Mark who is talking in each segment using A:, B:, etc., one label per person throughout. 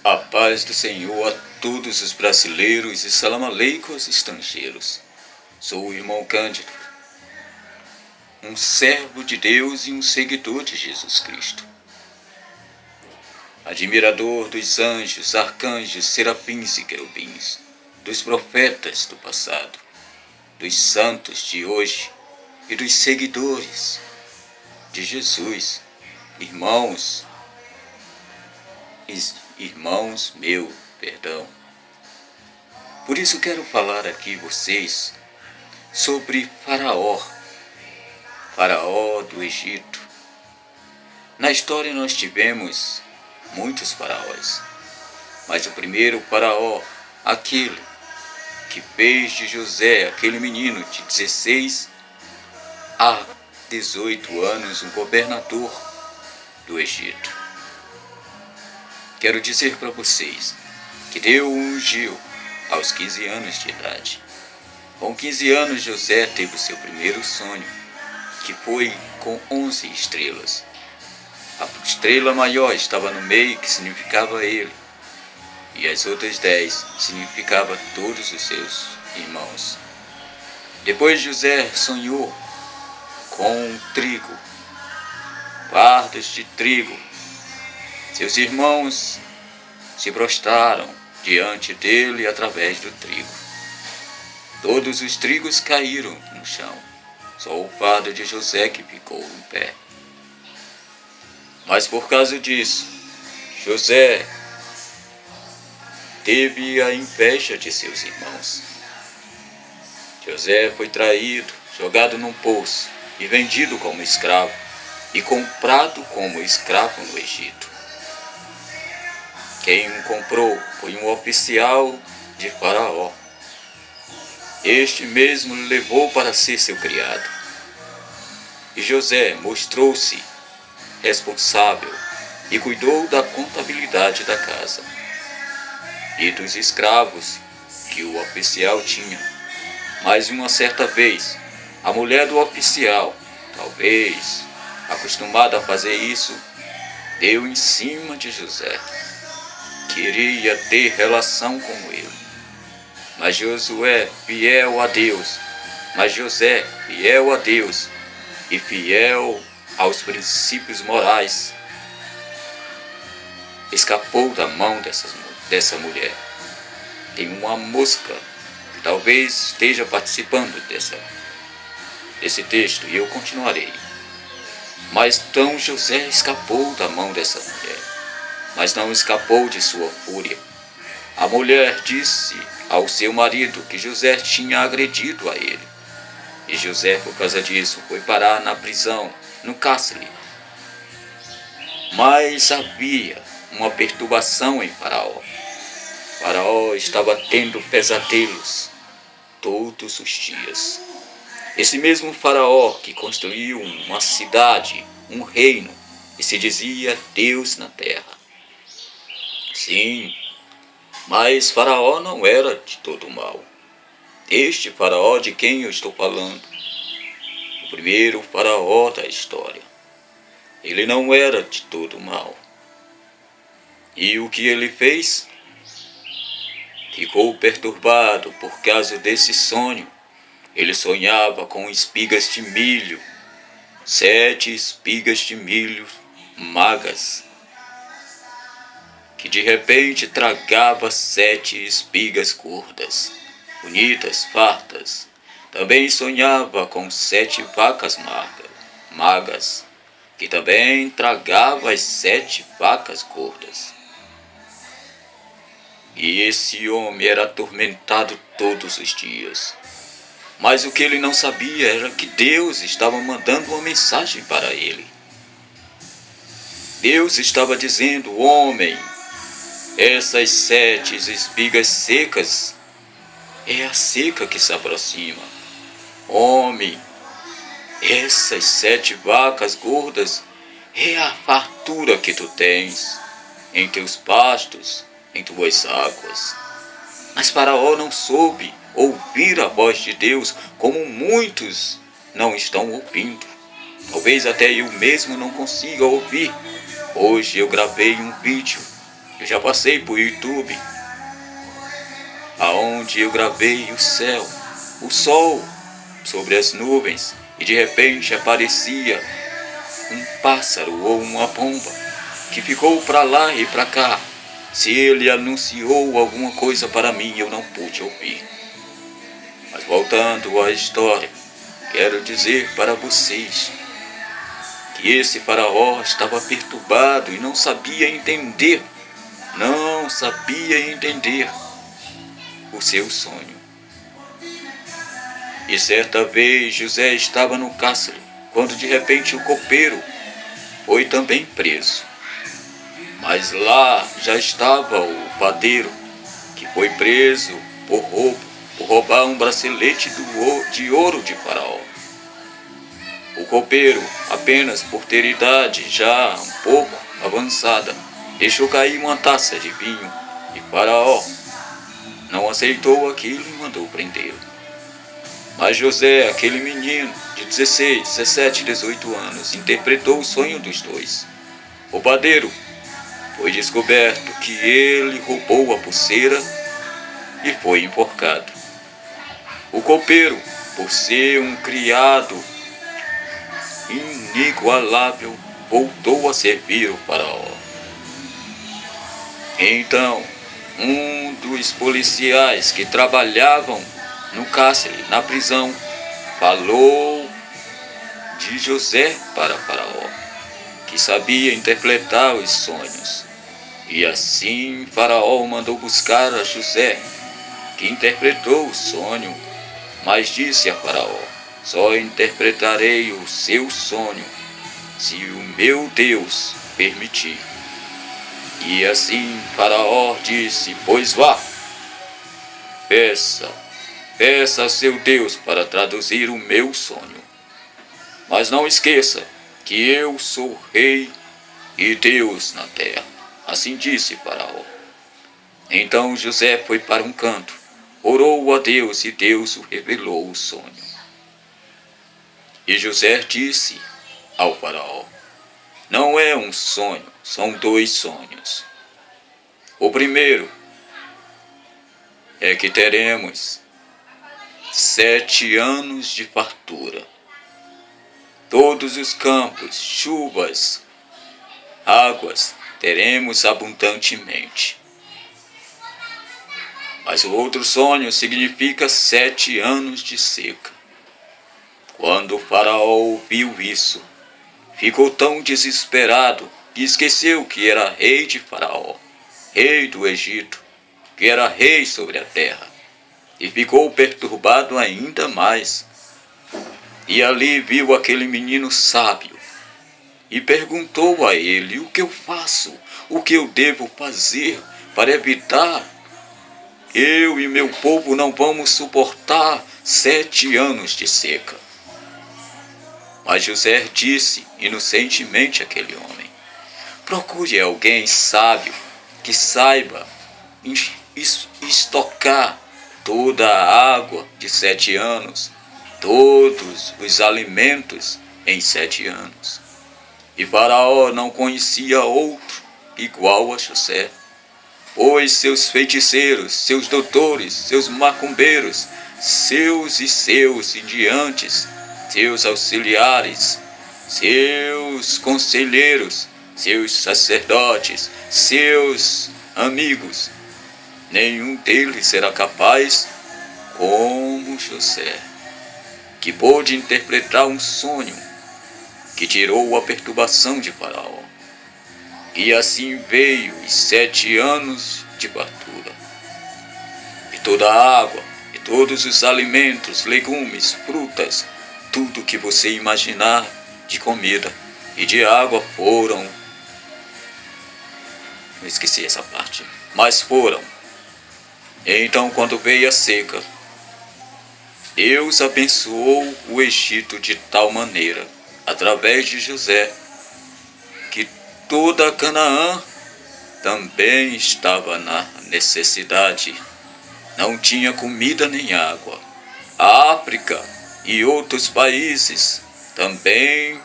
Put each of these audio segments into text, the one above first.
A: A paz do Senhor a todos os brasileiros e salam aleikum aos estrangeiros. Sou o irmão Cândido, um servo de Deus e um seguidor de Jesus Cristo. Admirador dos anjos, arcanjos, serafins e querubins, dos profetas do passado, dos santos de hoje e dos seguidores de Jesus, irmãos meu, perdão. Por isso quero falar aqui vocês sobre Faraó do Egito. Na história nós tivemos muitos faraós, mas o primeiro faraó, aquele que fez de José, aquele menino de 16 a 18 anos, um governador do Egito. Quero dizer para vocês que Deus o ungiu aos 15 anos de idade. Com 15 anos, José teve o seu primeiro sonho, que foi com 11 estrelas. A estrela maior estava no meio, que significava ele, e as outras 10 significavam todos os seus irmãos. Depois José sonhou com trigo, fardos de trigo. Seus irmãos se prostraram diante dele através do trigo. Todos os trigos caíram no chão, só o fardo de José que ficou em pé. Mas por causa disso, José teve a inveja de seus irmãos. José foi traído, jogado num poço e vendido como escravo e comprado como escravo no Egito. Quem o comprou foi um oficial de Faraó. Este mesmo o levou para ser seu criado. E José mostrou-se responsável e cuidou da contabilidade da casa e dos escravos que o oficial tinha. Mas uma certa vez, a mulher do oficial, talvez acostumada a fazer isso, deu em cima de José. Queria ter relação com ele. Mas José, fiel a Deus e fiel aos princípios morais, escapou da mão dessa mulher. Tem uma mosca que talvez esteja participando desse texto, e eu continuarei. Mas então José escapou da mão dessa mulher, mas não escapou de sua fúria. A mulher disse ao seu marido que José tinha agredido a ele. E José, por causa disso, foi parar na prisão, no cárcere. Mas havia uma perturbação em Faraó. Faraó estava tendo pesadelos todos os dias. Esse mesmo Faraó que construiu uma cidade, um reino, e se dizia Deus na terra. Sim, mas Faraó não era de todo mal. Este Faraó de quem eu estou falando, o primeiro Faraó da história, ele não era de todo mal. E o que ele fez? Ficou perturbado por causa desse sonho. Ele sonhava com espigas de milho, 7 espigas de milho magas, que de repente tragava 7 espigas gordas, bonitas, fartas. Também sonhava com 7 vacas magas, que também tragava as 7 vacas gordas. E esse homem era atormentado todos os dias. Mas o que ele não sabia era que Deus estava mandando uma mensagem para ele. Deus estava dizendo: homem, essas 7 espigas secas é a seca que se aproxima. Homem, essas 7 vacas gordas é a fartura que tu tens em teus pastos, em tuas águas. Mas Faraó não soube ouvir a voz de Deus, como muitos não estão ouvindo. Talvez até eu mesmo não consiga ouvir. Hoje eu gravei um vídeo Eu já passei por YouTube, aonde eu gravei o céu, o sol sobre as nuvens, e de repente aparecia um pássaro ou uma pomba que ficou para lá e para cá. Se ele anunciou alguma coisa para mim, eu não pude ouvir. Mas voltando à história, quero dizer para vocês que esse faraó estava perturbado e não sabia entender o seu sonho. E certa vez José estava no cárcere, quando de repente o copeiro foi também preso. Mas lá já estava o padeiro, que foi preso por roubar um bracelete de ouro de Faraó. O copeiro, apenas por ter idade já um pouco avançada, deixou cair uma taça de vinho, e Faraó não aceitou aquilo e mandou prendê-lo. Mas José, aquele menino de 16, 17, 18 anos, interpretou o sonho dos dois. O padeiro foi descoberto que ele roubou a pulseira e foi enforcado. O copeiro, por ser um criado inigualável, voltou a servir o faraó. Então, um dos policiais que trabalhavam no cárcere, na prisão, falou de José para Faraó, que sabia interpretar os sonhos. E assim Faraó mandou buscar a José, que interpretou o sonho, mas disse a Faraó: só interpretarei o seu sonho se o meu Deus permitir. E assim Faraó disse: pois vá, peça a seu Deus para traduzir o meu sonho. Mas não esqueça que eu sou rei e Deus na terra. Assim disse Faraó. Então José foi para um canto, orou a Deus e Deus o revelou o sonho. E José disse ao Faraó: não é um sonho, são dois sonhos. O primeiro é que teremos 7 anos de fartura. Todos os campos, chuvas, águas, teremos abundantemente. Mas o outro sonho significa 7 anos de seca. Quando o faraó ouviu isso, ficou tão desesperado que esqueceu que era rei de Faraó, rei do Egito, que era rei sobre a terra, e ficou perturbado ainda mais. E ali viu aquele menino sábio e perguntou a ele: o que eu faço? O que eu devo fazer para evitar? Eu e meu povo não vamos suportar 7 anos de seca. Mas José disse inocentemente àquele homem: procure alguém sábio que saiba estocar toda a água de 7 anos, todos os alimentos em 7 anos. E Faraó não conhecia outro igual a José, pois seus feiticeiros, seus doutores, seus macumbeiros, seus indiantes, seus auxiliares, seus conselheiros, seus sacerdotes, seus amigos, nenhum deles será capaz como José, que pôde interpretar um sonho que tirou a perturbação de Faraó. E assim veio os 7 anos de fartura. E toda a água, e todos os alimentos, legumes, frutas, tudo que você imaginar de comida e de água foram. Eu esqueci essa parte. Mas foram. Então, quando veio a seca, Deus abençoou o Egito de tal maneira, através de José, que toda Canaã também estava na necessidade. Não tinha comida nem água. A África e outros países, também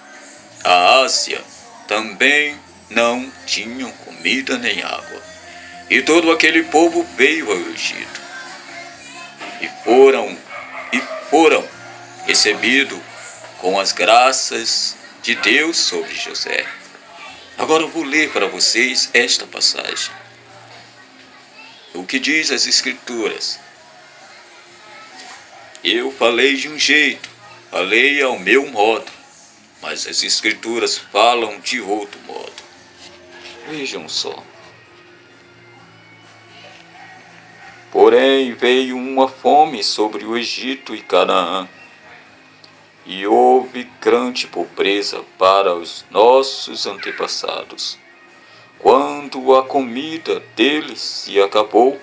A: a Ásia, também não tinham comida nem água. E todo aquele povo veio ao Egito, e foram recebidos com as graças de Deus sobre José. Agora eu vou ler para vocês esta passagem. O que diz as Escrituras? Eu falei de um jeito, falei ao meu modo, mas as Escrituras falam de outro modo. Vejam só. Porém veio uma fome sobre o Egito e Canaã, e houve grande pobreza para os nossos antepassados. Quando a comida deles se acabou,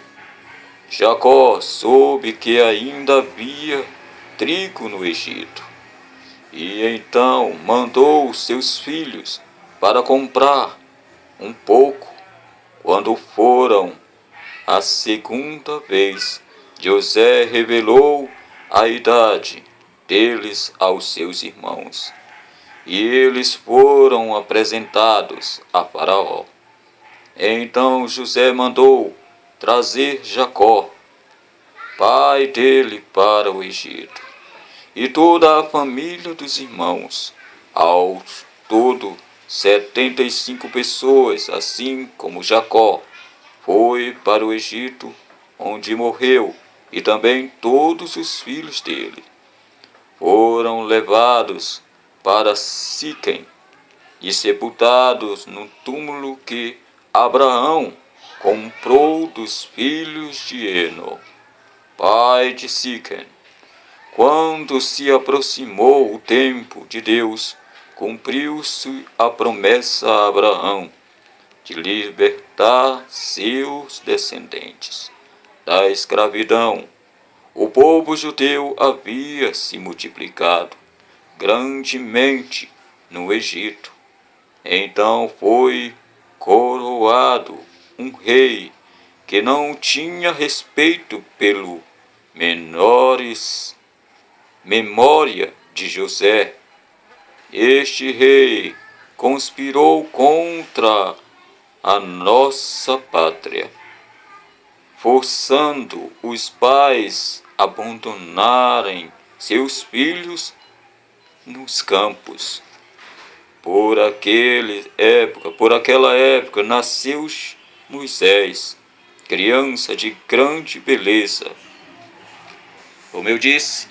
A: Jacó soube que ainda havia trigo no Egito, e então mandou seus filhos para comprar um pouco. Quando foram a segunda vez, José revelou a idade deles aos seus irmãos, e eles foram apresentados a Faraó. Então José mandou trazer Jacó, pai dele, para o Egito, e toda a família dos irmãos, ao todo 75 pessoas, assim como Jacó foi para o Egito, onde morreu, e também todos os filhos dele. Foram levados para Siquém e sepultados no túmulo que Abraão comprou dos filhos de Eno, pai de Siquém. Quando se aproximou o tempo de Deus, cumpriu-se a promessa a Abraão de libertar seus descendentes da escravidão. O povo judeu havia se multiplicado grandemente no Egito. Então foi coroado um rei que não tinha respeito pelo memória de José. Este rei conspirou contra a nossa pátria, forçando os pais a abandonarem seus filhos nos campos. Por aquela época nasceu Moisés, criança de grande beleza. Como eu disse,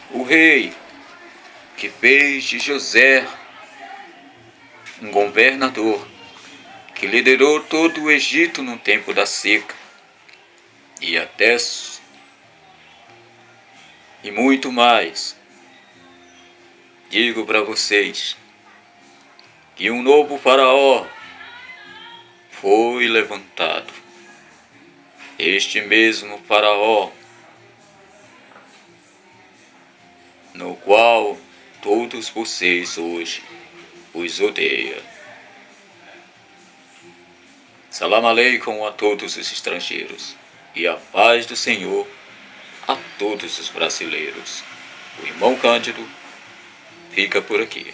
A: o rei que fez de José um governador, que liderou todo o Egito no tempo da seca, e muito mais. Digo para vocês que um novo faraó foi levantado. Este mesmo faraó, no qual todos vocês hoje os odeiam. Salam aleikum a todos os estrangeiros, e a paz do Senhor a todos os brasileiros. O irmão Cândido fica por aqui.